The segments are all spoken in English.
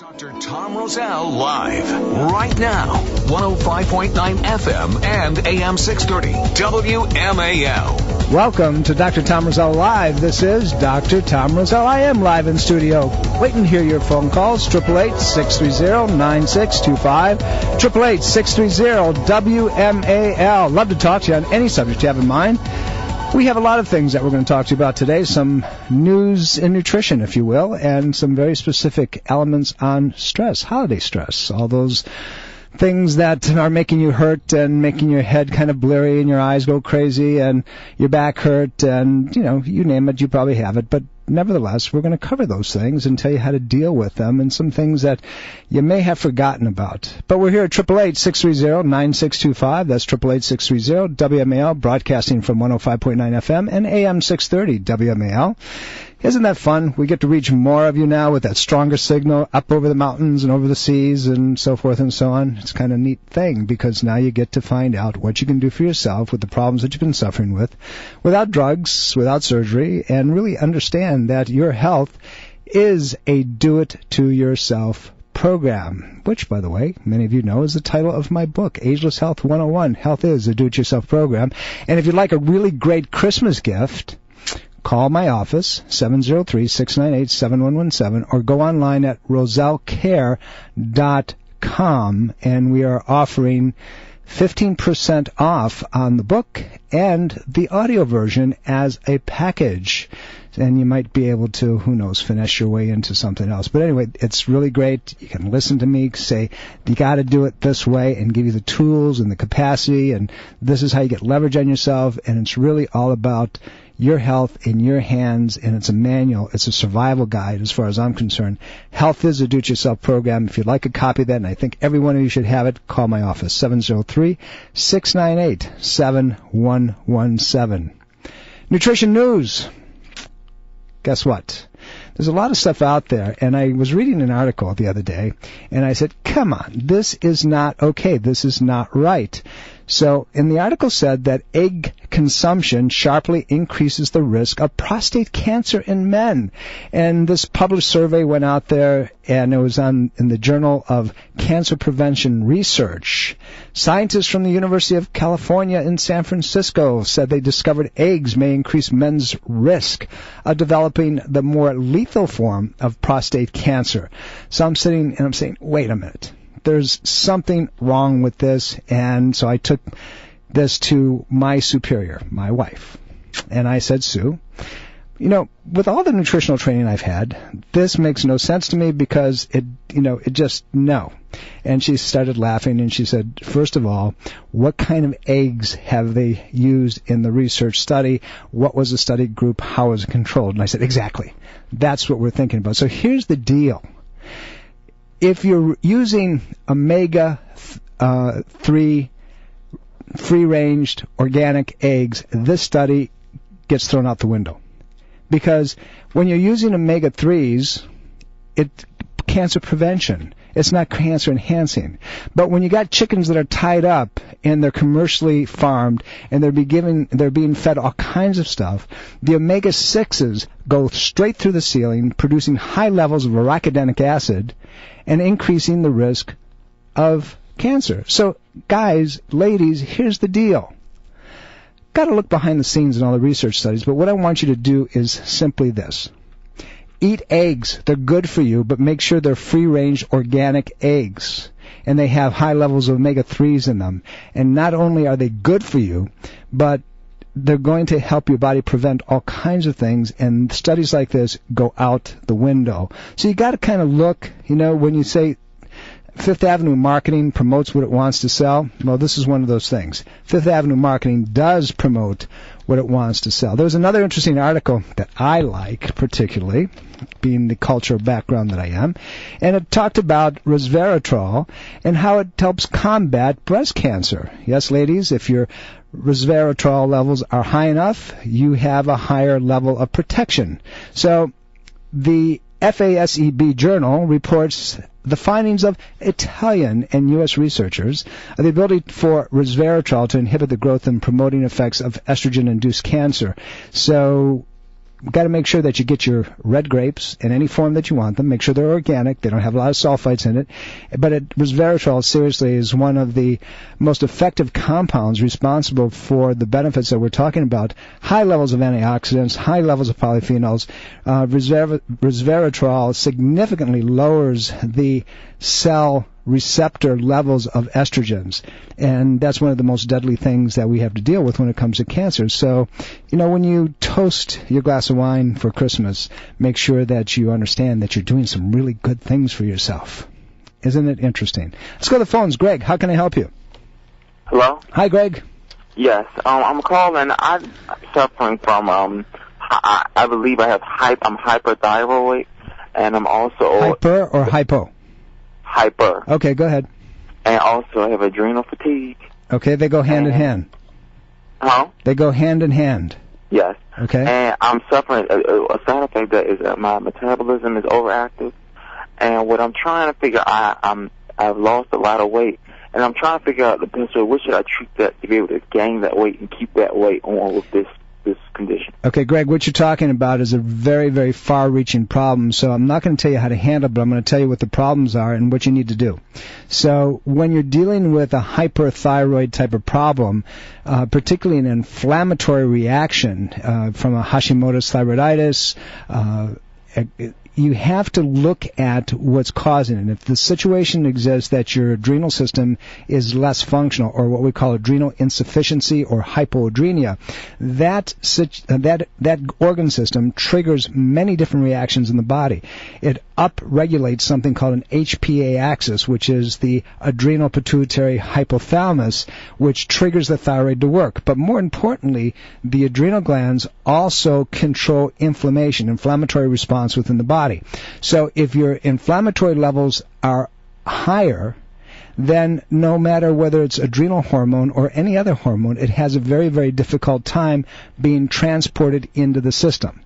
Dr. Tom Roselle live right now, 105.9 FM and AM 630 WMAL. Welcome to Dr. Tom Roselle Live. This is Dr. Tom Roselle. I am live in studio. Waiting to hear your phone calls. 888-630-9625. 888-630-WMAL. Love to talk to you on any subject you have in mind. We have a lot of things that we're going to talk to you about today, some news in nutrition, if you will, and some very specific elements on stress, holiday stress, all those things that are making you hurt and making your head kind of blurry and your eyes go crazy and your back hurt and, you know, you name it, you probably have it. But nevertheless, we're going to cover those things and tell you how to deal with them and some things that you may have forgotten about. But we're here at 888-630-9625. That's 888-630-WMAL, broadcasting from 105.9 FM and AM 630 WMAL. Isn't that fun? We get to reach more of you now with that stronger signal up over the mountains and over the seas and so forth and so on. It's kind of a neat thing because now you get to find out what you can do for yourself with the problems that you've been suffering with, without drugs, without surgery, and really understand that your health is a do-it-to-yourself program, which, by the way, many of you know is the title of my book, Ageless Health 101. Health is a do-it-yourself program. And if you'd like a really great Christmas gift, call my office, 703-698-7117, or go online at rosellecare.com, and we are offering 15% off on the book and the audio version as a package. And you might be able to, who knows, finesse your way into something else. But anyway, it's really great. You can listen to me say, you got to do it this way, and give you the tools and the capacity, and this is how you get leverage on yourself. And it's really all about your health in your hands, and it's a manual. It's a survival guide as far as I'm concerned. Health is a do-it-yourself program. If you'd like a copy of that, and I think every one of you should have it, call my office, 703-698-7117. Nutrition news. Guess what? There's a lot of stuff out there, and I was reading an article the other day, and I said, come on, this is not okay. This is not right. So, and the article said that egg consumption sharply increases the risk of prostate cancer in men. And this published survey went out there, and it was in the Journal of Cancer Prevention Research. Scientists from the University of California in San Francisco said they discovered eggs may increase men's risk of developing the more lethal form of prostate cancer. So I'm sitting and I'm saying, wait a minute. There's something wrong with this, and so I took this to my superior, my wife, and I said, Sue, you know, with all the nutritional training I've had, this makes no sense to me because it just, no. And she started laughing, and she said, first of all, what kind of eggs have they used in the research study? What was the study group? How was it controlled? And I said, exactly. That's what we're thinking about. So here's the deal. If you're using omega-3 free-ranged organic eggs, this study gets thrown out the window. Because when you're using omega-3s, it's cancer prevention. It's not cancer enhancing. But when you got chickens that are tied up and they're commercially farmed and they're being fed all kinds of stuff, the omega-6s go straight through the ceiling, producing high levels of arachidonic acid and increasing the risk of cancer. So, guys, ladies, here's the deal. Got to look behind the scenes in all the research studies, but what I want you to do is simply this. Eat eggs. They're good for you, but make sure they're free-range organic eggs. And they have high levels of omega-3s in them. And not only are they good for you, but they're going to help your body prevent all kinds of things, and studies like this go out the window. So you got to kind of look, you know, when you say Fifth Avenue marketing promotes what it wants to sell, well, this is one of those things. Fifth Avenue marketing does promote what it wants to sell. There was another interesting article that I like particularly, being the cultural background that I am, and it talked about resveratrol and how it helps combat breast cancer. Yes, ladies, if your resveratrol levels are high enough, you have a higher level of protection. So the FASEB journal reports the findings of Italian and U.S. researchers of the ability for resveratrol to inhibit the growth and promoting effects of estrogen-induced cancer. So got to make sure that you get your red grapes in any form that you want them. Make sure they're organic. They don't have a lot of sulfites in it. But resveratrol, seriously, is one of the most effective compounds responsible for the benefits that we're talking about. High levels of antioxidants, high levels of polyphenols. Resveratrol significantly lowers the cell receptor levels of estrogens, and that's one of the most deadly things that we have to deal with when it comes to cancer. So, when you toast your glass of wine for Christmas, make sure that you understand that you're doing some really good things for yourself. Isn't it interesting? Let's go to the phones. Greg, how can I help you? Hello? Hi, Greg. Yes, I'm calling. I'm suffering from, I believe I'm hyperthyroid, and I'm also... Hyper or hypo? Hyper. Okay, go ahead. And also I have adrenal fatigue. Okay, they go hand in hand. Huh? They go hand in hand. Yes. Okay. And I'm suffering, a side effect that is that my metabolism is overactive. And what I'm trying to figure out, I've lost a lot of weight. And I'm trying to figure out the best way, what should I treat that to be able to gain that weight and keep that weight on with this condition. Okay, Greg, what you're talking about is a very, very far-reaching problem, so I'm not going to tell you how to handle it, but I'm going to tell you what the problems are and what you need to do. So when you're dealing with a hyperthyroid type of problem, particularly an inflammatory reaction from a Hashimoto's thyroiditis, you have to look at what's causing it. If the situation exists that your adrenal system is less functional, or what we call adrenal insufficiency or hypoadrenia, that organ system triggers many different reactions in the body. It upregulates something called an HPA axis, which is the adrenal pituitary hypothalamus, which triggers the thyroid to work. But more importantly, the adrenal glands also control inflammatory response within the body. So if your inflammatory levels are higher, then no matter whether it's adrenal hormone or any other hormone, it has a very, very difficult time being transported into the system.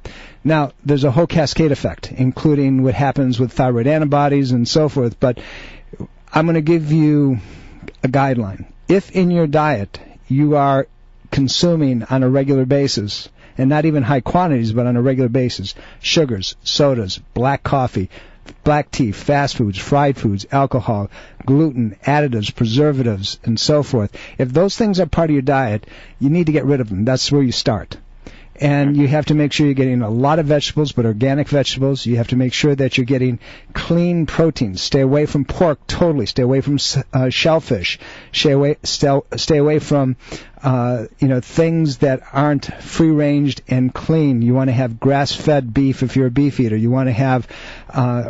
Now, there's a whole cascade effect, including what happens with thyroid antibodies and so forth, but I'm going to give you a guideline. If in your diet you are consuming on a regular basis, and not even high quantities, but on a regular basis, sugars, sodas, black coffee, black tea, fast foods, fried foods, alcohol, gluten, additives, preservatives, and so forth. If those things are part of your diet, you need to get rid of them. That's where you start. And you have to make sure you're getting a lot of vegetables, but organic vegetables. You have to make sure that you're getting clean proteins. Stay away from pork totally. Stay away from shellfish. Stay away from things that aren't free-ranged and clean. You want to have grass-fed beef if you're a beef eater. You want to have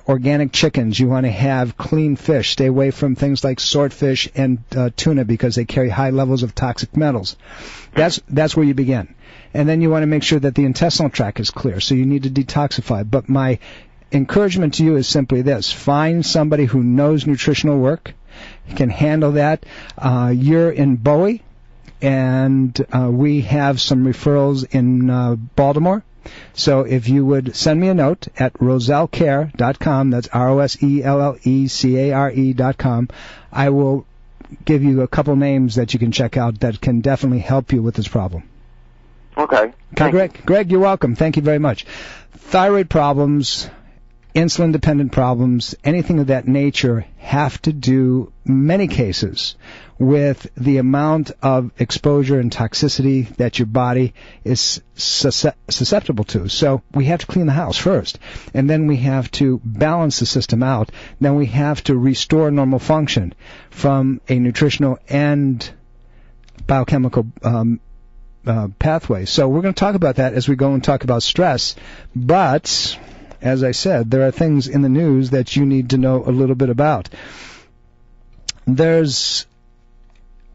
organic chickens. You want to have clean fish. Stay away from things like swordfish and tuna because they carry high levels of toxic metals. That's where you begin. And then you want to make sure that the intestinal tract is clear, so you need to detoxify. But my encouragement to you is simply this. Find somebody who knows nutritional work, can handle that. You're in Bowie, and we have some referrals in Baltimore. So if you would send me a note at rosellecare.com, that's ROSELLECARE.com, I will give you a couple names that you can check out that can definitely help you with this problem. Okay. Greg, you're welcome. Thank you very much. Thyroid problems, insulin-dependent problems, anything of that nature have to do, in many cases, with the amount of exposure and toxicity that your body is susceptible to. So we have to clean the house first, and then we have to balance the system out. Then we have to restore normal function from a nutritional and biochemical pathway. So we're going to talk about that as we go and talk about stress. But, as I said, there are things in the news that you need to know a little bit about. Was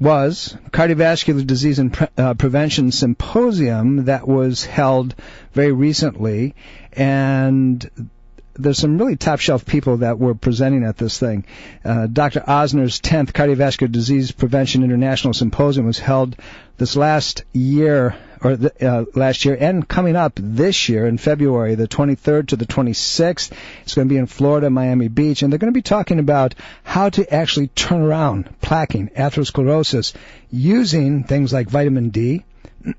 cardiovascular disease and prevention symposium that was held very recently, and there's some really top-shelf people that were presenting at this thing. Dr. Osner's 10th Cardiovascular Disease Prevention International Symposium was held this last year, and coming up this year in February, the 23rd to the 26th. It's going to be in Florida, Miami Beach, and they're going to be talking about how to actually turn around plaquing, atherosclerosis, using things like vitamin D,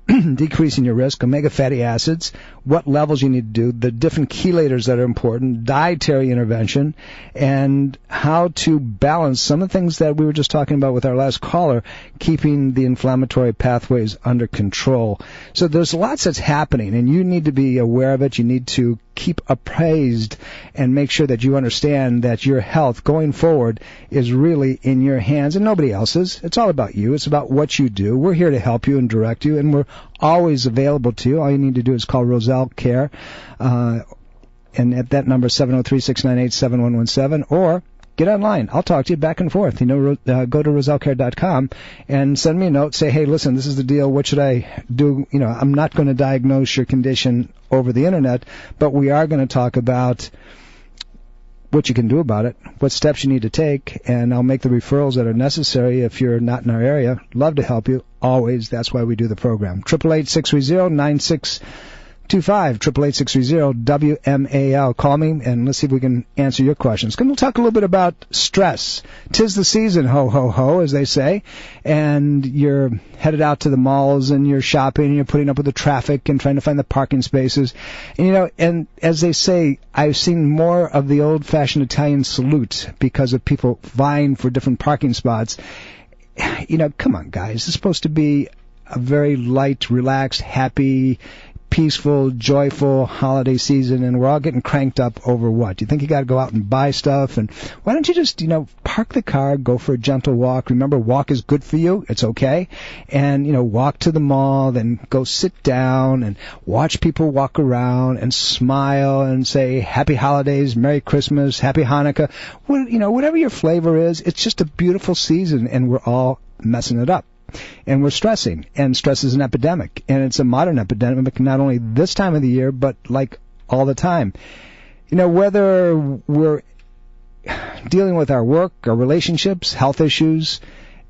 decreasing your risk, omega fatty acids, what levels you need to do, the different chelators that are important, dietary intervention, and how to balance some of the things that we were just talking about with our last caller, keeping the inflammatory pathways under control. So there's lots that's happening, and you need to be aware of it. You need to keep appraised and make sure that you understand that your health going forward is really in your hands and nobody else's. It's all about you. It's about what you do. We're here to help you and direct you, and we're always available to you. All you need to do is call Roselle Care, and at that number, 703-698-7117, or get online. I'll talk to you back and forth. Go to rosellecare.com and send me a note. Say, hey, listen, this is the deal. What should I do? I'm not going to diagnose your condition over the internet, but we are going to talk about what you can do about it, what steps you need to take, and I'll make the referrals that are necessary if you're not in our area. Love to help you, always. That's why we do the program. 888-630-9625, 888-630-WMAL. Call me, and let's see if we can answer your questions. We'll talk a little bit about stress. 'Tis the season, ho, ho, ho, as they say, and you're headed out to the malls, and you're shopping, and you're putting up with the traffic and trying to find the parking spaces. And as they say, I've seen more of the old-fashioned Italian salute because of people vying for different parking spots. Come on, guys. It's supposed to be a very light, relaxed, happy, peaceful, joyful holiday season, and we're all getting cranked up over what? Do you think you got to go out and buy stuff? And why don't you just, park the car, go for a gentle walk? Remember, walk is good for you. It's okay. And, walk to the mall, then go sit down and watch people walk around and smile and say, Happy Holidays, Merry Christmas, Happy Hanukkah. Whatever your flavor is, it's just a beautiful season, and we're all messing it up. And we're stressing, and stress is an epidemic, and it's a modern epidemic, not only this time of the year, but like all the time. Whether we're dealing with our work, our relationships, health issues,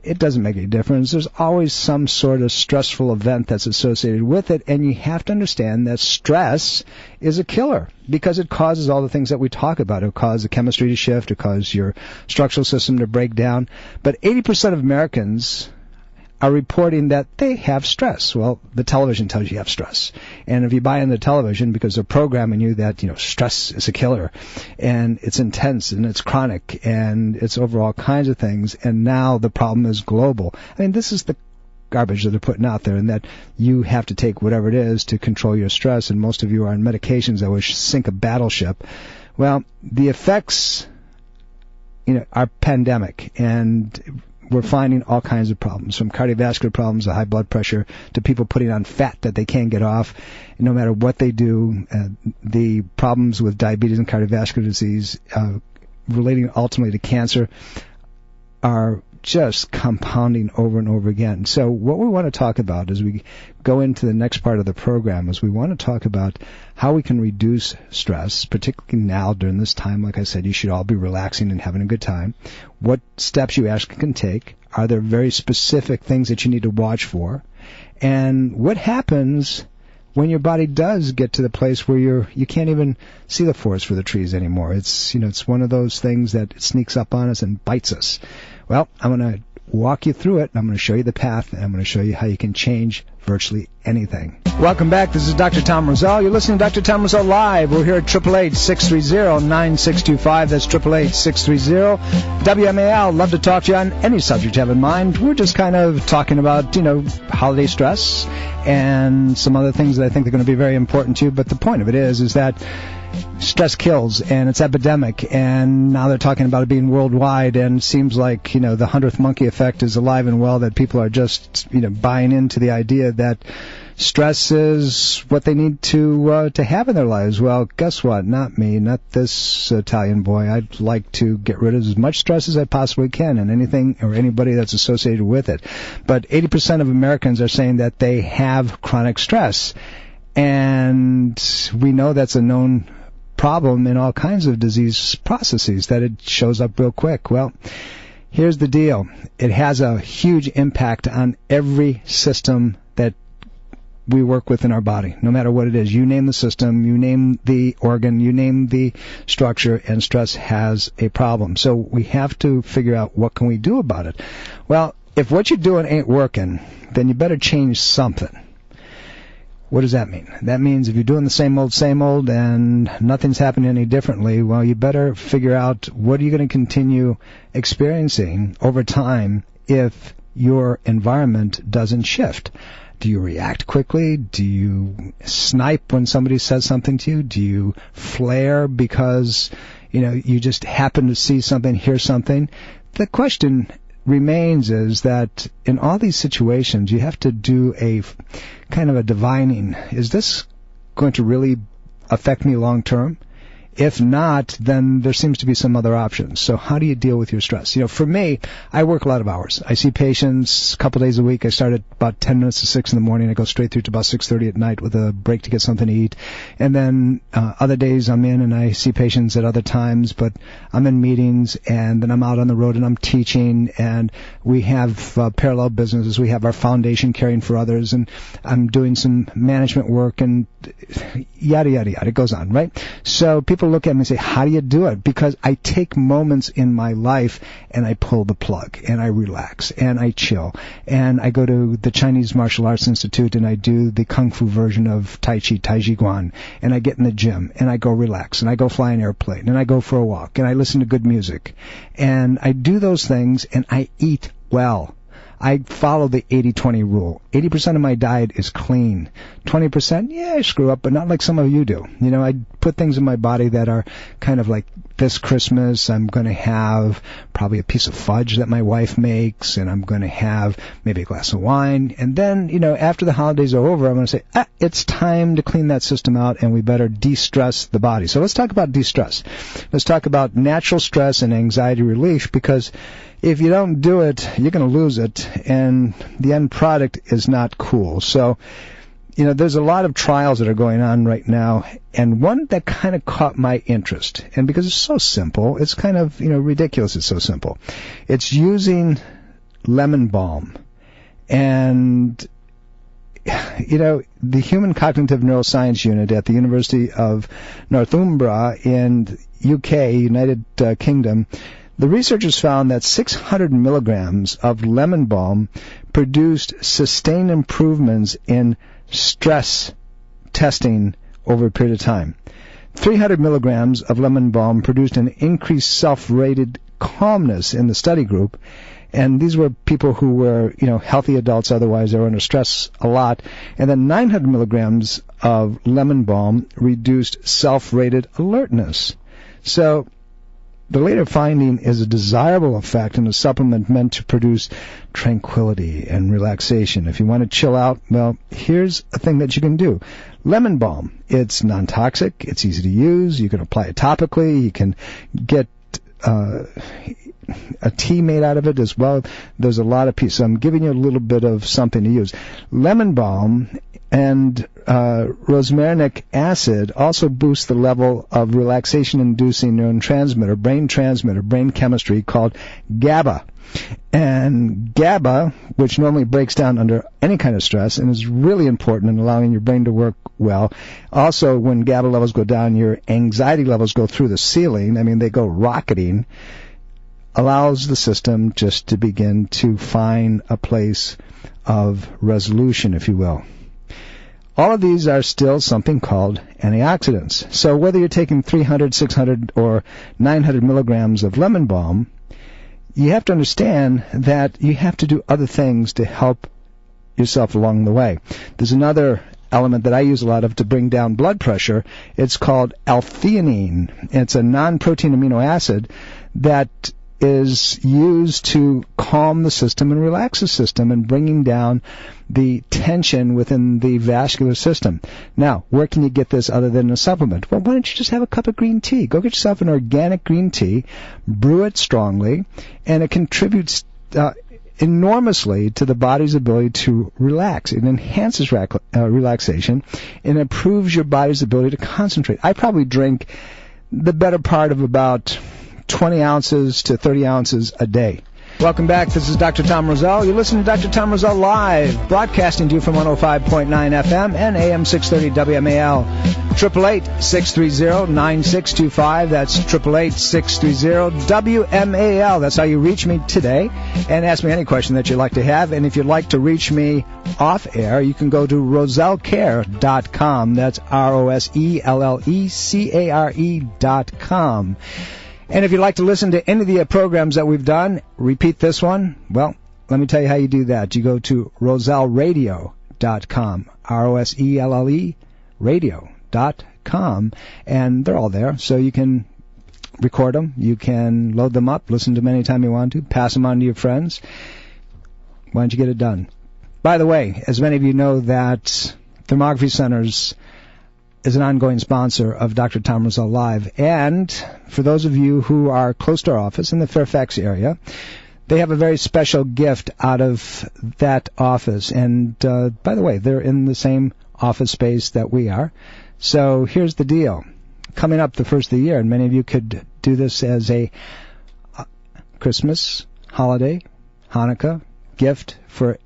it doesn't make any difference. There's always some sort of stressful event that's associated with it, and you have to understand that stress is a killer because it causes all the things that we talk about. It'll cause the chemistry to shift, it'll cause your structural system to break down. But 80% of Americans are reporting that they have stress. Well, the television tells you have stress. And if you buy into the television because they're programming you that, stress is a killer, and it's intense, and it's chronic, and it's over all kinds of things, and now the problem is global. This is the garbage that they're putting out there, and that you have to take whatever it is to control your stress, and most of you are on medications that would sink a battleship. Well, the effects, are pandemic, and we're finding all kinds of problems, from cardiovascular problems to high blood pressure to people putting on fat that they can't get off. And no matter what they do, the problems with diabetes and cardiovascular disease relating ultimately to cancer are just compounding over and over again. So what we want to talk about as we go into the next part of the program is we want to talk about how we can reduce stress, particularly now during this time. Like I said, you should all be relaxing and having a good time. What steps you actually can take. Are there very specific things that you need to watch for? And what happens when your body does get to the place where you can't even see the forest for the trees anymore? It's it's one of those things that sneaks up on us and bites us. Well, I'm going to walk you through it, and I'm going to show you the path, and I'm going to show you how you can change virtually anything. Welcome back. This is Dr. Tom Roselle. You're listening to Dr. Tom Roselle Live. We're here at 888-630-9625. That's 888-630-WMAL. Love to talk to you on any subject you have in mind. We're just kind of talking about, holiday stress and some other things that I think are going to be very important to you. But the point of it is that stress kills, and it's epidemic, and now they're talking about it being worldwide, and it seems like, the 100th monkey effect is alive and well, that people are just, buying into the idea that stress is what they need to have in their lives. Well, guess what? Not me, not this Italian boy. I'd like to get rid of as much stress as I possibly can, and anything or anybody that's associated with it. But 80% of Americans are saying that they have chronic stress, and we know that's a known problem in all kinds of disease processes, that it shows up real quick. Well, here's the deal. It has a huge impact on every system that we work with in our body, no matter what it is. You name the system, you name the organ, you name the structure, and stress has a problem. So we have to figure out what can we do about it. Well, if what you're doing ain't working, then you better change something. What does that mean? That means if you're doing the same old, and nothing's happening any differently, well, you better figure out what are you going to continue experiencing over time if your environment doesn't shift. Do you react quickly? Do you snipe when somebody says something to you? Do you flare because, you just happen to see something, hear something? The question remains is that in all these situations, you have to do a kind of a divining. Is this going to really affect me long term? If not, then there seems to be some other options. So how do you deal with your stress? For me, I work a lot of hours. I see patients a couple days a week. I start at about 10 minutes to 6 in the morning. I go straight through to about 6:30 at night with a break to get something to eat. And then other days I'm in and I see patients at other times, but I'm in meetings, and then I'm out on the road and I'm teaching, and we have parallel businesses. We have our foundation caring for others, and I'm doing some management work, and yada, yada, yada. It goes on, right? So people look at me and say, how do you do it? Because I take moments in my life and I pull the plug and I relax and I chill, and I go to the Chinese Martial Arts Institute and I do the Kung Fu version of Tai Chi Guan, and I get in the gym and I go relax and I go fly an airplane and I go for a walk and I listen to good music and I do those things and I eat well. I follow the 80-20 rule. 80% of my diet is clean. 20%, yeah, I screw up, but not like some of you do. I put things in my body that are kind of like this Christmas, I'm going to have probably a piece of fudge that my wife makes, and I'm going to have maybe a glass of wine. And then, after the holidays are over, I'm going to say, it's time to clean that system out, and we better de-stress the body. So let's talk about de-stress. Let's talk about natural stress and anxiety relief, because if you don't do it, you're going to lose it, and the end product is not cool. So, there's a lot of trials that are going on right now, and one that kind of caught my interest, and because it's so simple, it's kind of, ridiculous it's so simple. It's using lemon balm. And, the Human Cognitive Neuroscience Unit at the University of Northumbria in UK, United Kingdom, the researchers found that 600 milligrams of lemon balm produced sustained improvements in stress testing over a period of time. 300 milligrams of lemon balm produced an increased self-rated calmness in the study group, and these were people who were, healthy adults, otherwise they were under stress a lot. And then 900 milligrams of lemon balm reduced self-rated alertness. So the later finding is a desirable effect in a supplement meant to produce tranquility and relaxation. If you want to chill out, well, here's a thing that you can do. Lemon balm. It's non-toxic. It's easy to use. You can apply it topically. You can get a tea made out of it as well. There's a lot of pieces. So I'm giving you a little bit of something to use. Lemon balm and rosmarinic acid also boost the level of relaxation-inducing neurotransmitter, brain chemistry called GABA. And GABA, which normally breaks down under any kind of stress and is really important in allowing your brain to work well. Also, when GABA levels go down, your anxiety levels go through the ceiling. They go rocketing. Allows the system just to begin to find a place of resolution, if you will. All of these are still something called antioxidants. So whether you're taking 300, 600, or 900 milligrams of lemon balm, you have to understand that you have to do other things to help yourself along the way. There's another element that I use a lot of to bring down blood pressure. It's called L-theanine. It's a non-protein amino acid that is used to calm the system and relax the system and bringing down the tension within the vascular system. Now, where can you get this other than a supplement? Well, why don't you just have a cup of green tea? Go get yourself an organic green tea, brew it strongly, and it contributes enormously to the body's ability to relax. It enhances relaxation and improves your body's ability to concentrate. I probably drink the better part of about 20 ounces to 30 ounces a day. Welcome back. This is Dr. Tom Roselle. You're listening to Dr. Tom Roselle Live, broadcasting to you from 105.9 FM and AM 630 WMAL. 888-630-9625. That's 888-630-WMAL. That's how you reach me today. And ask me any question that you'd like to have. And if you'd like to reach me off air, you can go to rosellecare.com. That's ROSELLECARE.com. And if you'd like to listen to any of the programs that we've done, repeat this one, well, let me tell you how you do that. You go to roselleradio.com, ROSELLE radio.com, and they're all there. So you can record them, you can load them up, listen to them anytime you want to, pass them on to your friends. Why don't you get it done? By the way, as many of you know, that Thermography Centers is an ongoing sponsor of Dr. Tom Roselle Live. And for those of you who are close to our office in the Fairfax area, they have a very special gift out of that office. And by the way, they're in the same office space that we are. So here's the deal. Coming up the first of the year, and many of you could do this as a Christmas, holiday, Hanukkah gift for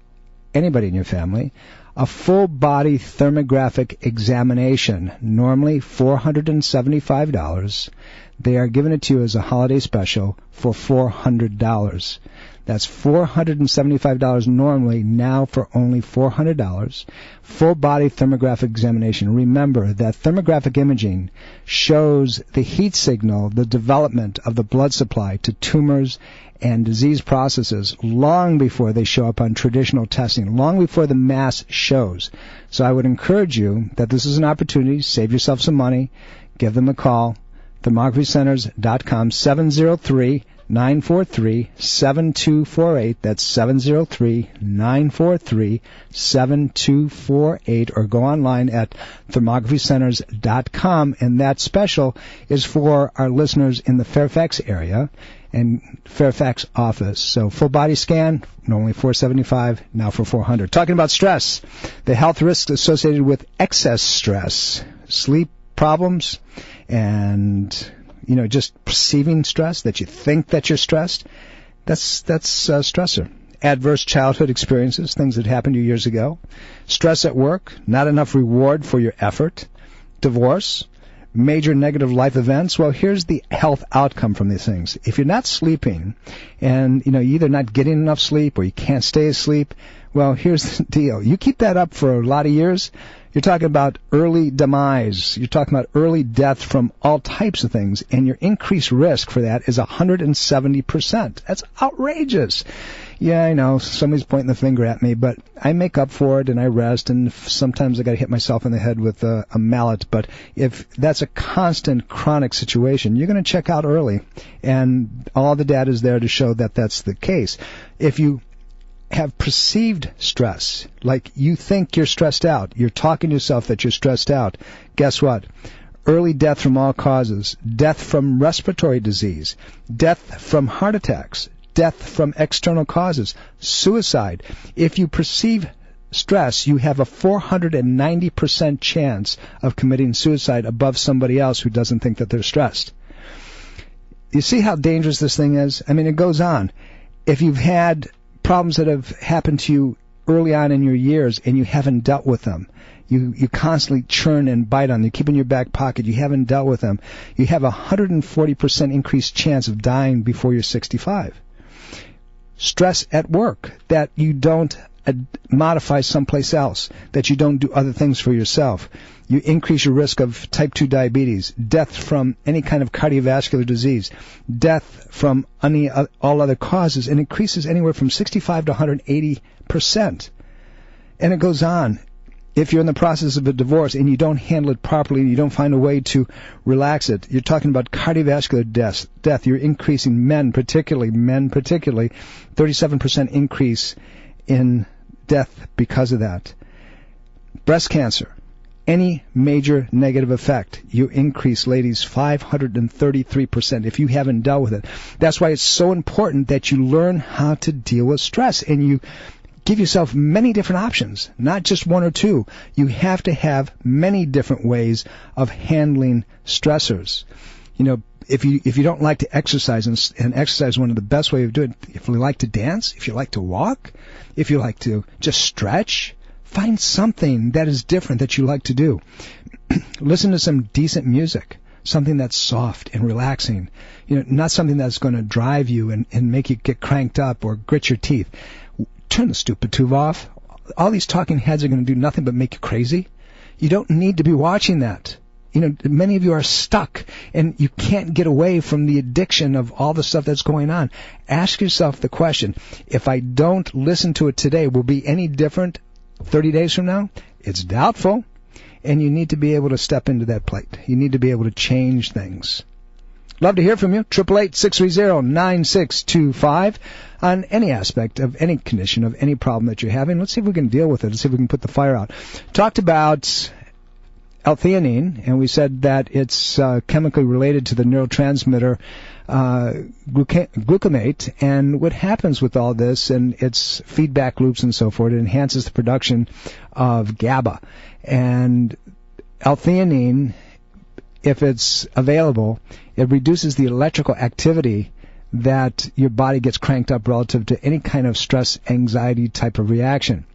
anybody in your family, a full-body thermographic examination, normally $475. They are giving it to you as a holiday special for $400. That's $475 normally, now for only $400. Full-body thermographic examination. Remember that thermographic imaging shows the heat signal, the development of the blood supply to tumors and disease processes long before they show up on traditional testing, long before the mass shows. So I would encourage you that this is an opportunity. Save yourself some money. Give them a call. thermographycenters.com, 703-943-7248. That's 703-943-7248. Or go online at thermographycenters.com. And that special is for our listeners in the Fairfax area and Fairfax office. So full body scan, normally $475, now for $400. Talking about stress, the health risks associated with excess stress, sleep problems, and just perceiving stress, that you think that you're stressed. That's stressor. Adverse childhood experiences, things that happened to you years ago. Stress at work, not enough reward for your effort. Divorce. Major negative life events. Well, here's the health outcome from these things. If you're not sleeping and, you're either not getting enough sleep or you can't stay asleep, well, here's the deal. You keep that up for a lot of years, you're talking about early demise. You're talking about early death from all types of things, and your increased risk for that is 170%. That's outrageous. Yeah, I know, somebody's pointing the finger at me, but I make up for it and I rest, and sometimes I got to hit myself in the head with a mallet. But if that's a constant chronic situation, you're going to check out early, and all the data is there to show that that's the case. If you have perceived stress, like you think you're stressed out, you're talking to yourself that you're stressed out, guess what? Early death from all causes, death from respiratory disease, death from heart attacks, death from external causes, suicide. If you perceive stress, you have a 490% chance of committing suicide above somebody else who doesn't think that they're stressed. You see how dangerous this thing is? I mean, it goes on. If you've had problems that have happened to you early on in your years and you haven't dealt with them, you constantly churn and bite on them, you keep in your back pocket, you haven't dealt with them, you have a 140% increased chance of dying before you're 65. Stress at work, that you don't modify someplace else, that you don't do other things for yourself. You increase your risk of type 2 diabetes, death from any kind of cardiovascular disease, death from all other causes, and increases anywhere from 65 to 180%. And it goes on. If you're in the process of a divorce and you don't handle it properly and you don't find a way to relax it, you're talking about cardiovascular death. You're increasing men particularly, 37% increase in death because of that. Breast cancer, any major negative effect, you increase, ladies, 533% if you haven't dealt with it. That's why it's so important that you learn how to deal with stress, and you give yourself many different options, not just one or two. You have to have many different ways of handling stressors. if you don't like to exercise, and exercise is one of the best ways of doing it, if you like to dance, if you like to walk, if you like to just stretch, find something that is different that you like to do. Listen to some decent music, something that's soft and relaxing, not something that's going to drive you and make you get cranked up or grit your teeth. Turn the stupid tube off. All these talking heads are going to do nothing but make you crazy. You don't need to be watching that. Many of you are stuck, and you can't get away from the addiction of all the stuff that's going on. Ask yourself the question, if I don't listen to it today, will it be any different 30 days from now? It's doubtful, and you need to be able to step into that plate. You need to be able to change things. Love to hear from you. 888-630-9625 on any aspect of any condition, of any problem that you're having. Let's see if we can deal with it. Let's see if we can put the fire out. Talked about L-theanine, and we said that it's chemically related to the neurotransmitter glutamate, and what happens with all this and its feedback loops and so forth, it enhances the production of GABA. And L-theanine, if it's available, it reduces the electrical activity that your body gets cranked up relative to any kind of stress, anxiety type of reaction.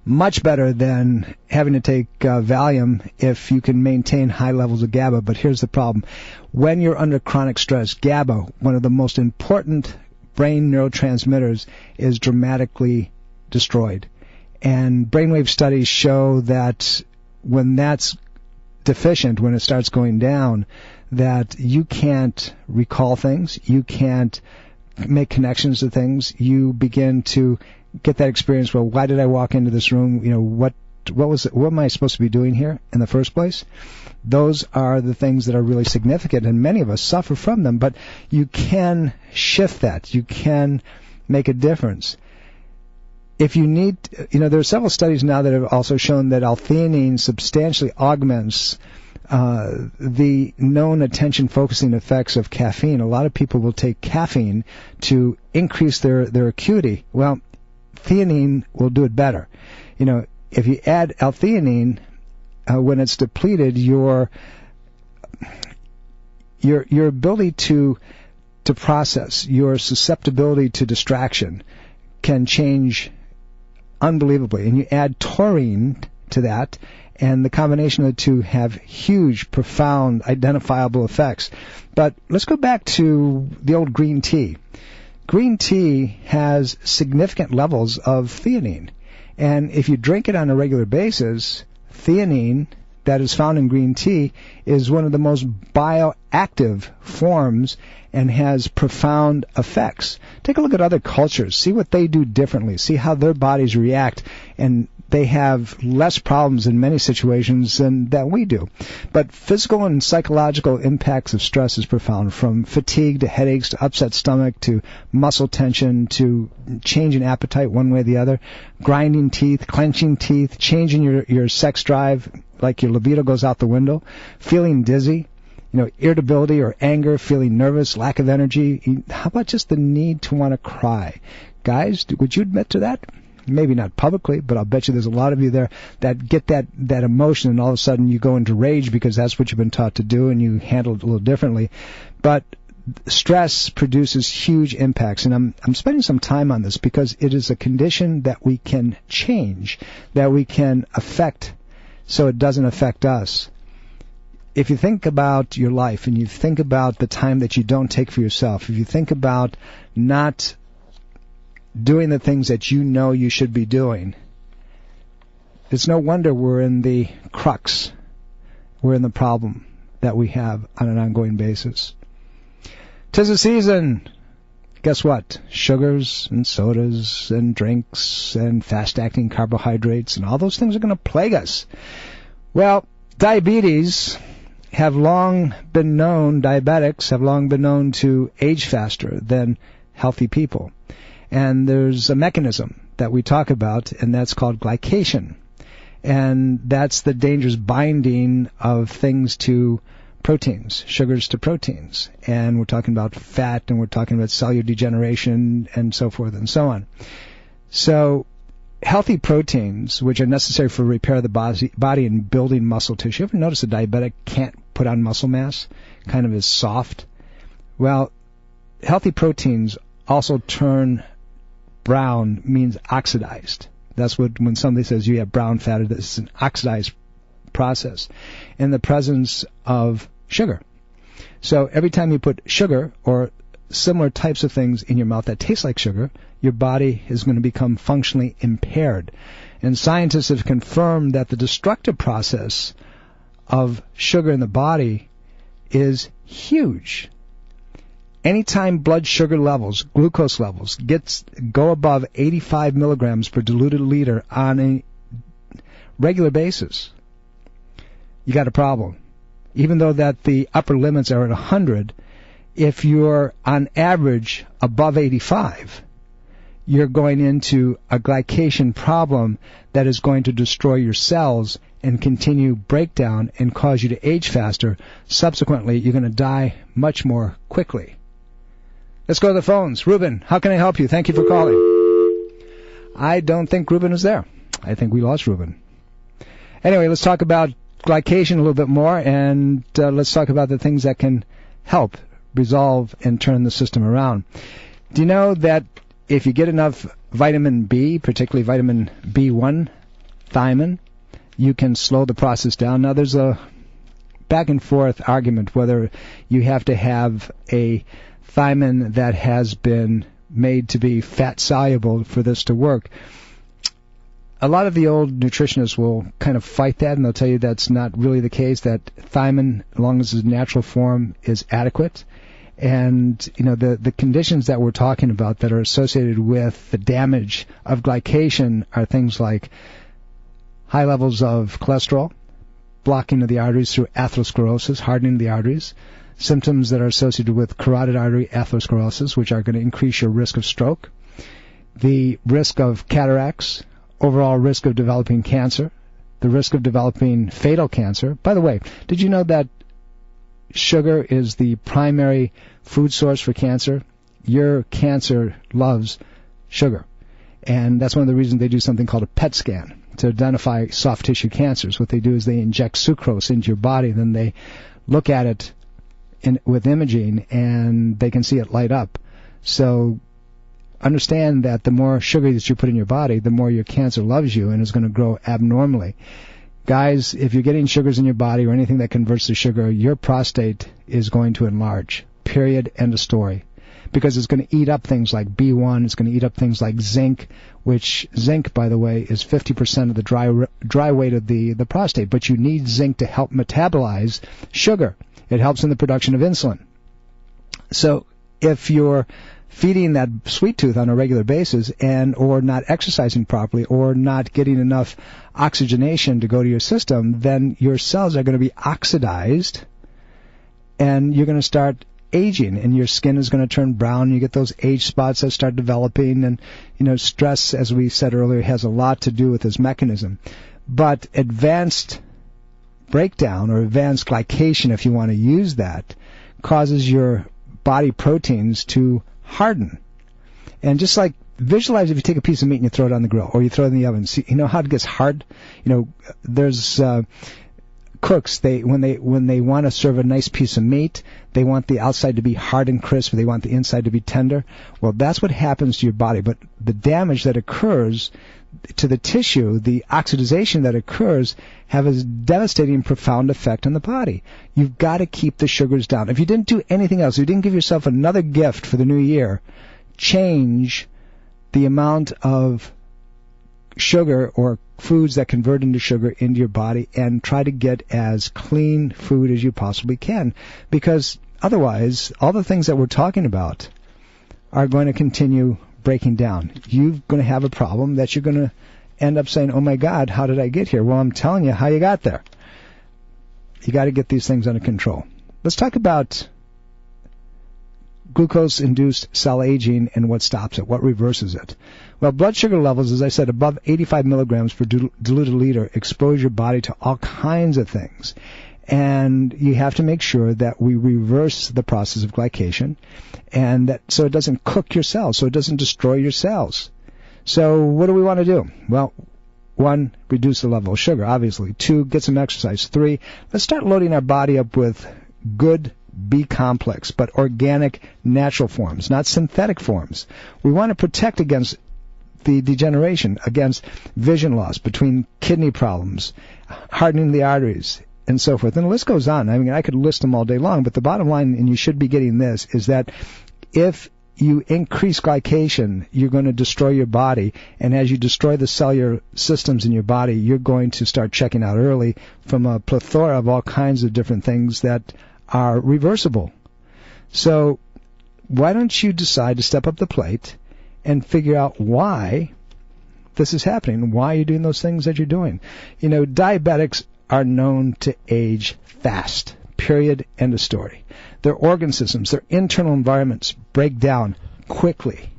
Much better than having to take Valium if you can maintain high levels of GABA. But here's the problem. When you're under chronic stress, GABA, one of the most important brain neurotransmitters, is dramatically destroyed. And brainwave studies show that when that's deficient, when it starts going down, that you can't recall things, you can't make connections to things, you begin to get that experience, well, why did I walk into this room? What am I supposed to be doing here in the first place? Those are the things that are really significant, and many of us suffer from them, but you can shift that. You can make a difference. If you need, there are several studies now that have also shown that L-theanine substantially augments the known attention-focusing effects of caffeine. A lot of people will take caffeine to increase their acuity. Well, theanine will do it better. If you add L-theanine, when it's depleted, your ability to process, your susceptibility to distraction can change unbelievably. And you add taurine to that, and the combination of the two have huge, profound, identifiable effects. But let's go back to the old green tea. Green tea has significant levels of theanine. And if you drink it on a regular basis, theanine that is found in green tea is one of the most bioactive forms and has profound effects. Take a look at other cultures. See what they do differently. See how their bodies react, and they have less problems in many situations than that we do. But physical and psychological impacts of stress is profound, from fatigue to headaches to upset stomach to muscle tension to change in appetite one way or the other, grinding teeth, clenching teeth, changing your sex drive, like your libido goes out the window, feeling dizzy, irritability or anger, feeling nervous, lack of energy. How about just the need to want to cry? Guys, would you admit to that? Maybe not publicly, but I'll bet you there's a lot of you there that get that emotion, and all of a sudden you go into rage because that's what you've been taught to do, and you handle it a little differently. But stress produces huge impacts, and I'm spending some time on this because it is a condition that we can change, that we can affect so it doesn't affect us. If you think about your life and you think about the time that you don't take for yourself, if you think about not doing the things that you know you should be doing, it's no wonder we're in the crux, we're in the problem that we have on an ongoing basis. 'Tis the season. Guess what? Sugars and sodas and drinks and fast-acting carbohydrates and all those things are going to plague us. Well, diabetics have long been known to age faster than healthy people. And there's a mechanism that we talk about, and that's called glycation. And that's the dangerous binding of things to proteins, sugars to proteins. And we're talking about fat, and we're talking about cellular degeneration, and so forth and so on. So healthy proteins, which are necessary for repair of the body and building muscle tissue. You ever notice a diabetic can't put on muscle mass, kind of is soft. Well, healthy proteins also turn brown, means oxidized. That's what, when somebody says you have brown fat, it's an oxidized process in the presence of sugar. So every time you put sugar or similar types of things in your mouth that taste like sugar, your body is going to become functionally impaired. And scientists have confirmed that the destructive process of sugar in the body is huge. Anytime blood sugar levels, glucose levels, go above 85 milligrams per diluted liter on a regular basis, you got a problem. Even though that the upper limits are at 100, if you're on average above 85, you're going into a glycation problem that is going to destroy your cells and continue breakdown and cause you to age faster. Subsequently, you're going to die much more quickly. Let's go to the phones. Ruben, how can I help you? Thank you for calling. I don't think Ruben is there. I think we lost Ruben. Anyway, let's talk about glycation a little bit more, and let's talk about the things that can help resolve and turn the system around. Do you know that if you get enough vitamin B, particularly vitamin B1, thiamine, you can slow the process down? Now, there's a back and forth argument whether you have to have a thiamine that has been made to be fat soluble for this to work. A lot of the old nutritionists will kind of fight that, and they'll tell you that's not really the case, that thiamine, as long as it's natural form, is adequate. And, you know, the conditions that we're talking about that are associated with the damage of glycation are things like high levels of cholesterol, blocking of the arteries through atherosclerosis, hardening of the arteries, symptoms that are associated with carotid artery atherosclerosis, which are going to increase your risk of stroke, the risk of cataracts, overall risk of developing cancer, the risk of developing fatal cancer. By the way, did you know that sugar is the primary food source for cancer? Your cancer loves sugar. And that's one of the reasons they do something called a PET scan to identify soft tissue cancers. What they do is they inject sucrose into your body, then they look at it with imaging, and they can see it light up. So understand that the more sugar that you put in your body, the more your cancer loves you and is going to grow abnormally. Guys, if you're getting sugars in your body or anything that converts to sugar, your prostate is going to enlarge. Period. End of story. Because it's going to eat up things like B1, it's going to eat up things like zinc, which zinc, by the way, is 50% of the dry weight of the prostate. But you need zinc to help metabolize sugar. It helps in the production of insulin. So if you're feeding that sweet tooth on a regular basis or not exercising properly or not getting enough oxygenation to go to your system, then your cells are going to be oxidized and you're going to start aging and your skin is going to turn brown. You get those age spots that start developing, and stress, as we said earlier, has a lot to do with this mechanism. But advanced breakdown or advanced glycation, if you want to use that, causes your body proteins to harden. And just like visualize if you take a piece of meat and you throw it on the grill or you throw it in the oven. See, you know how it gets hard? There's cooks, when they want to serve a nice piece of meat, they want the outside to be hard and crisp, or they want the inside to be tender. Well, that's what happens to your body. But the damage that occurs to the tissue, the oxidization that occurs, have a devastating, profound effect on the body. You've got to keep the sugars down. If you didn't do anything else, you didn't give yourself another gift for the new year, change the amount of sugar or foods that convert into sugar into your body and try to get as clean food as you possibly can. Because otherwise, all the things that we're talking about are going to continue breaking down. You're going to have a problem that you're going to end up saying, oh my God, how did I get here? Well, I'm telling you how you got there. You got to get these things under control. Let's talk about glucose-induced cell aging and what stops it, what reverses it. Well, blood sugar levels, as I said, above 85 milligrams per diluted liter expose your body to all kinds of things. And you have to make sure that we reverse the process of glycation, and that so it doesn't cook your cells, so it doesn't destroy your cells. So what do we want to do? Well, 1, reduce the level of sugar, obviously. 2, get some exercise. 3, let's start loading our body up with good B-complex, but organic, natural forms, not synthetic forms. We want to protect against the degeneration, against vision loss, between kidney problems, hardening the arteries, and so forth. And the list goes on. I mean, I could list them all day long, but the bottom line, and you should be getting this, is that if you increase glycation, you're going to destroy your body, and as you destroy the cellular systems in your body, you're going to start checking out early from a plethora of all kinds of different things that are reversible. So why don't you decide to step up the plate and figure out why this is happening, why you're doing those things that you're doing. You know, diabetics are known to age fast, period, end of story. Their organ systems, their internal environments break down quickly.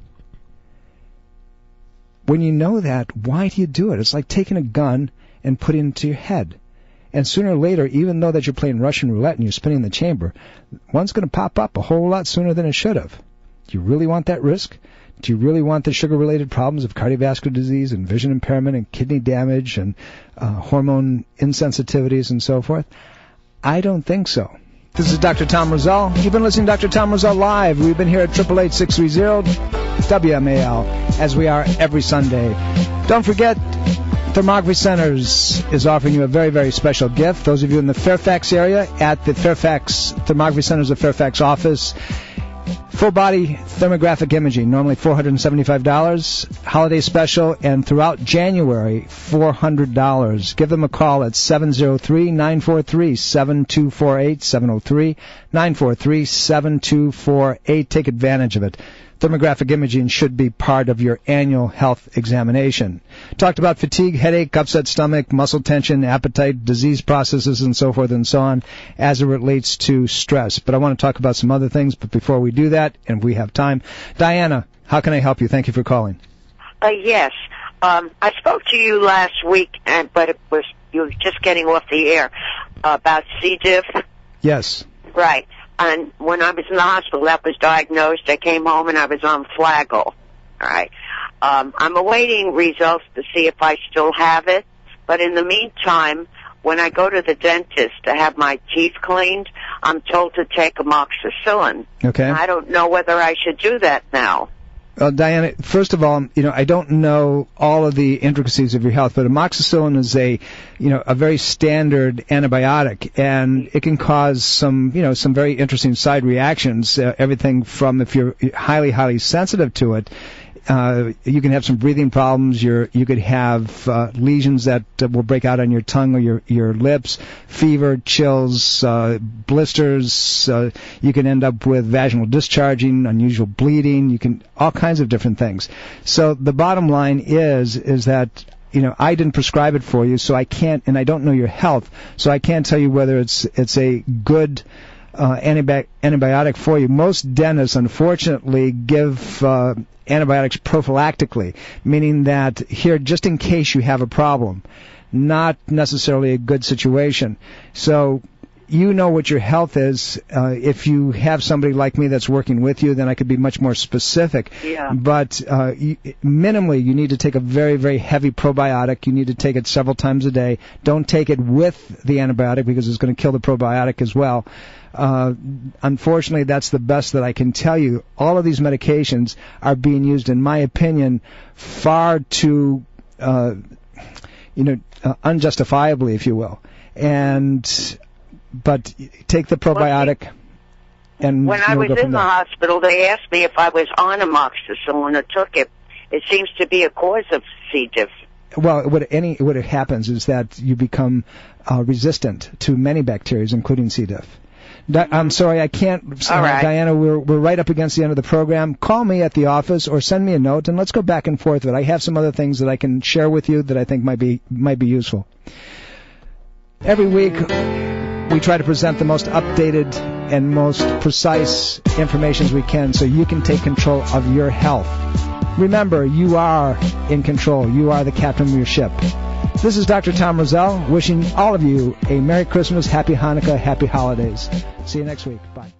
When you know that, why do you do it? It's like taking a gun and putting it into your head. And sooner or later, even though that you're playing Russian roulette and you're spinning the chamber, one's going to pop up a whole lot sooner than it should have. Do you really want that risk? Do you really want the sugar-related problems of cardiovascular disease and vision impairment and kidney damage and hormone insensitivities and so forth? I don't think so. This is Dr. Tom Roselle. You've been listening to Dr. Tom Roselle Live. We've been here at 888-630-WMAL, as we are every Sunday. Don't forget, Thermography Centers is offering you a very, very special gift. Those of you in the Fairfax area, at the Fairfax Thermography Centers of Fairfax office, full-body thermographic imaging, normally $475. Holiday special, and throughout January, $400. Give them a call at 703-943-7248, 703-943-7248. Take advantage of it. Thermographic imaging should be part of your annual health examination. Talked about fatigue, headache, upset stomach, muscle tension, appetite, disease processes, and so forth and so on as it relates to stress. But I want to talk about some other things. But before we do that, and we have time, Diana, how can I help you? Thank you for calling. Yes. I spoke to you last week, but you were just getting off the air about C. diff. Yes. Right. And when I was in the hospital, that was diagnosed. I came home and I was on Flagyl. All right. I'm awaiting results to see if I still have it. But in the meantime, when I go to the dentist to have my teeth cleaned, I'm told to take amoxicillin. Okay. I don't know whether I should do that now. Well, Diana, first of all, I don't know all of the intricacies of your health, but amoxicillin is a very standard antibiotic, and it can cause some very interesting side reactions. Everything from, if you're highly, highly sensitive to it, you can have some breathing problems. You could have lesions that will break out on your tongue or your lips, fever, chills, blisters. You can end up with vaginal discharging, unusual bleeding. All kinds of different things. So the bottom line is that I didn't prescribe it for you, so I can't, and I don't know your health, so I can't tell you whether it's a good antibiotic for you. Most dentists, unfortunately, give antibiotics prophylactically, meaning that here, just in case you have a problem, not necessarily a good situation. So you know what your health is. If you have somebody like me that's working with you, then I could be much more specific. Yeah. But minimally, you need to take a very, very heavy probiotic. You need to take it several times a day. Don't take it with the antibiotic because it's going to kill the probiotic as well. Unfortunately, that's the best that I can tell you. All of these medications are being used, in my opinion, far too, unjustifiably, if you will. But take the probiotic. And when I was in the hospital, they asked me if I was on amoxicillin or took it. It seems to be a cause of C. diff. Well, what happens is that you become resistant to many bacteria, including C. diff. I'm sorry, I can't. All right. Diana, we're right up against the end of the program. Call me at the office or send me a note, and let's go back and forth. But I have some other things that I can share with you that I think might be useful. Every week, we try to present the most updated and most precise information we can so you can take control of your health. Remember, you are in control. You are the captain of your ship. This is Dr. Tom Roselle, wishing all of you a Merry Christmas, Happy Hanukkah, Happy Holidays. See you next week. Bye.